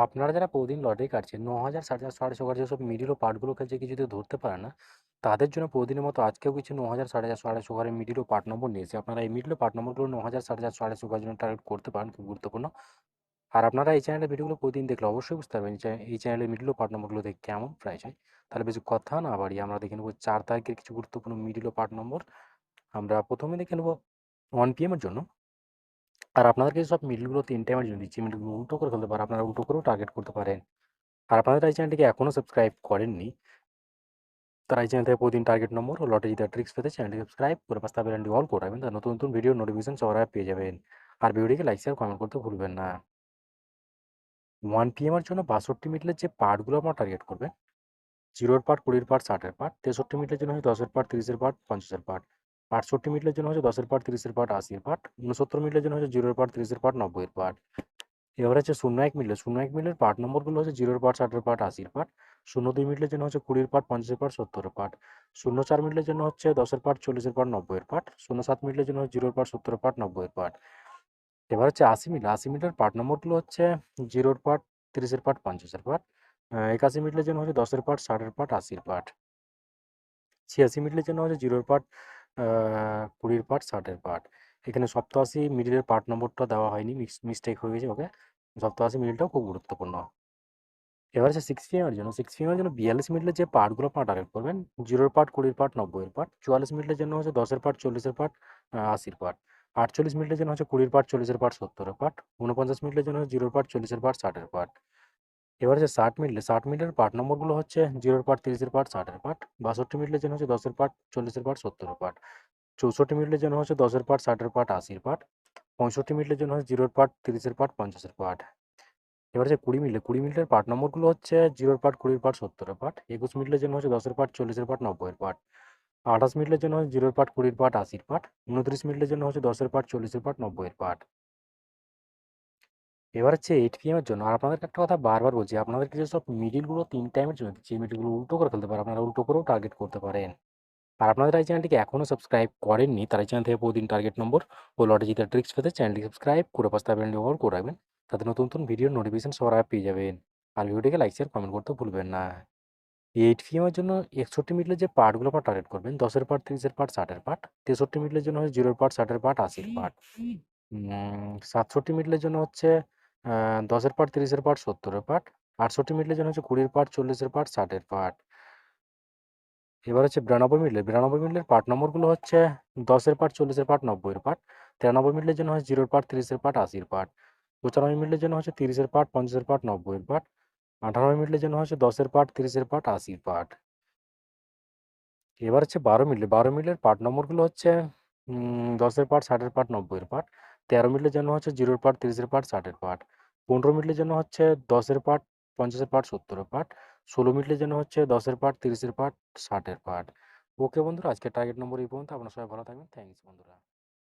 আপনারা যারা প্রতিদিন লটারি কাটছেন ৯,০০০, 4,৫০০ যেসব মিডল ও পার্টগুলো খেলছে কিছু যদি ধরতে পারে না, তাদের জন্য প্রতিদিনের মতো আজকেও কিছু ৯,০০০, 4,৫০০, 4,৫০০ মিডল ও পার্ট নম্বর নিয়েছি। আপনারা এই মিডল ও পার্ট নম্বরগুলো ৯,০০০, 4,৫০০, 4,৫০০ জন্য টার্গেট করতে পারেন, খুব গুরুত্বপূর্ণ। আর আপনারা এই চ্যানেলের ভিডিওগুলো প্রতিদিন দেখলে অবশ্যই বুঝতে পারবেন যে এই চ্যানেলের মিডল ও পার্ট নম্বরগুলো দেখে কেমন প্রাইস হয়। তাহলে বেশি কথা না বাড়িয়ে আমরা দেখে নেব 4 তারিখের কিছু গুরুত্বপূর্ণ মিডল ও পার্ট নম্বর। আমরা প্রথমে দেখে নেব 1 PM এর জন্য। আর আপনাদেরকে সব মিডলগুলো 3 টাইমের জন্য দিচ্ছি। মিডলগুলো উল্টো করে ফেলতে পারেন, আপনারা উল্টো করেও টার্গেট করতে পারেন। আর আপনারা এই চ্যানেলটিকে এখনও সাবস্ক্রাইব করেননি, তারা এই চ্যানেল থেকে প্রতিদিন টার্গেট নম্বর ও লটারি জিতার ট্রিক্স পেতে চ্যানেলটি সাবস্ক্রাইব করে পাশে বেলআইকনটি অল করে রাখবেন, তার নতুন নতুন ভিডিও নোটিফিকেশন সবার আগে পেয়ে যাবেন। আর ভিডিওটিকে লাইক শেয়ার কমেন্ট করতে ভুলবেন না। 1 PM এর জন্য 62 মিডলের যে পার্টগুলো আপনারা টার্গেট করবেন, 0-এর পার্ট, 20-এর পার্ট, 60-এর পার্ট, 63 মিডলের জন্য হচ্ছে 10-এর পার্ট, 30-এর পার্ট, 50-এর পার্ট, 68 মিডলের জন্য হচ্ছে 10-এর পার্ট, 30-এর পার্ট, 80-এর পার্ট, 69 মিডলের জন্য হচ্ছে 0-এর পার্ট, 30-এর পার্ট, 90-এর পার্ট। এবার হচ্ছে 01 মিডলে, 01 মিডলের পার্ট নম্বরগুলো হচ্ছে 0-এর পার্ট, 60-এর পার্ট, 80-এর পার্ট, 02 মিডলের জন্য হচ্ছে 20-এর পার্ট, 50-এর পার্ট, 70-এর পার্ট, 04 মিডলের জন্য হচ্ছে 10-এর পার্ট, 40-এর পার্ট, 90-এর পার্ট, 07 মিডলের জন্য হচ্ছে 0-এর পার্ট, 70-এর পার্ট, 90-এর পার্ট। এবার হচ্ছে 80 মিডল, 80 মিডলের পার্ট নম্বরগুলো হচ্ছে 0-এর পার্ট, 30-এর পার্ট, 50-এর পার্ট, 81 মিডলের জন্য হচ্ছে 10-এর পার্ট, 60-এর পার্ট, 80-এর পার্ট, 86 মিডলের জন্য হচ্ছে 0-এর পার্ট, 20-এর পার্ট, 60-এর পার্ট। এখানে 87 মিডলের পার্ট নম্বরটা দেওয়া হয়নি, মিস্টেক হয়ে গেছে, ওকে। 87 মিডলটাও খুব গুরুত্বপূর্ণ। এবার হচ্ছে 6 PM এর জন্য, 6 PM এর জন্য 42 মিডলের যে পার্টগুলো আপনারা টার্গেট করবেন, 0-এর পার্ট, 20-এর পার্ট, 90-এর পার্ট, 44 মিডলের জন্য হচ্ছে 10-এর পার্ট, 40-এর পার্ট, 80-র পার্ট, 48 মিডলের জন্য হচ্ছে 20-এর পার্ট, 40-এর পার্ট, 70-এর পার্ট, 49 মিডলের জন্য হচ্ছে 0-এর পার্ট, 40-এর পার্ট, 60-এর পার্ট। এবার হচ্ছে 60 মিডলে, 60 মিডলের পার্ট নম্বরগুলো হচ্ছে 0-এর পার্ট, 30-এর পার্ট, 60-এর পার্ট, 62 মিডলের জন্য হচ্ছে 10-এর পার্ট, 40-এর পার্ট, 70-এর পার্ট, 64 মিডলের জন্য হচ্ছে 10-এর পার্ট, 60-এর পার্ট, 80-র পার্ট, 65 মিডলের জন্য হচ্ছে 0-এর পার্ট, 30-এর পার্ট, 50-এর পার্ট। এবার হচ্ছে 20 মিডলে, 20 মিডলের পার্ট নম্বরগুলো হচ্ছে 0-এর পার্ট, 20-এর পার্ট, 70-এর পার্ট, 21 মিডলের জন্য হচ্ছে 10-এর পার্ট, 40-এর পার্ট, 90-এর পার্ট, 28 মিডলের জন্য হচ্ছে 0-এর পার্ট, 20-এর পার্ট, 80-র পার্ট, 29 মিডলের জন্য হচ্ছে 10-এর পার্ট, 40-এর পার্ট, 90-এর পার্ট। এবার হচ্ছে 8 PM এর জন্য। আর আপনাদেরকে একটা কথা বারবার বলছি, আপনাদেরকে যেসব মিডলগুলো 3 টাইমের জন্য দিচ্ছি, এই মিডলগুলো উল্টো করে ফেলতে পারেন, আপনারা উল্টো করেও টার্গেট করতে পারেন। আর আপনারা এই চ্যানেলটিকে এখনও সাবস্ক্রাইব করেননি, তারা এই চ্যানেল থেকে প্রতিদিন টার্গেট নম্বর ও লটারি জেতার ট্রিক্স পেতে চ্যানেলটি সাবস্ক্রাইব করে পাশে বেলআইকনটি অল করে রাখবেন, তাতে নতুন নতুন ভিডিওর নোটিফিকেশন সবার আগে পেয়ে যাবেন। আর ভিডিওটিকে লাইক শেয়ার কমেন্ট করতে ভুলবেন না। 8 PM এর জন্য 61 মিডলের যে পার্টগুলো আপনারা টার্গেট করবেন, 10-এর পার্ট, 30-এর পার্ট, 60-এর পার্ট, 63 মিডলের জন্য হচ্ছে 0-এর পার্ট, 60-এর পার্ট, 80-র পার্ট, 67 মিডলের জন্য হচ্ছে 10-এর পার্ট, 30-এর পার্ট, 70-এর পার্ট, 68 মিডলের জন্য হচ্ছে 20-এর পার্ট, 40-এর পার্ট, 60-এর পার্ট। এবার হচ্ছে 92 মিডলে, 92 মিডলের পার্ট নম্বরগুলো হচ্ছে 10-এর পার্ট, 40-এর পার্ট, 90-এর পার্ট, 93 মিডলের জন্য হচ্ছে 0-এর পার্ট, 30-এর পার্ট, 80-র পার্ট, 95 মিডলের জন্য হচ্ছে 30-এর পার্ট, 50-এর পার্ট, 90-এর পার্ট, 98 মিডলের জন্য হচ্ছে 10-এর পার্ট, 30-এর পার্ট, 80-র পার্ট। এবার হচ্ছে 12 মিডলে, 12 মিডলের পার্ট নম্বরগুলো হচ্ছে 10-এর পার্ট, 60-এর পার্ট, 90-এর পার্ট, 13 মিডলের জন্য হচ্ছে 0-এর পার্ট, 30-এর পার্ট, 60-এর পার্ট, 15 মিডলের জন্য হচ্ছে 10-এর পার্ট, 50-এর পার্ট, 70-এর পার্ট, 16 মিডলের জন্য হচ্ছে 10-এর পার্ট, 30-এর পার্ট, 60-এর পার্ট। ওকে বন্ধুরা, আজকের টার্গেট নম্বর এই পর্যন্ত। আপনারা সবাই ভালো থাকবেন। থ্যাংকস বন্ধুরা।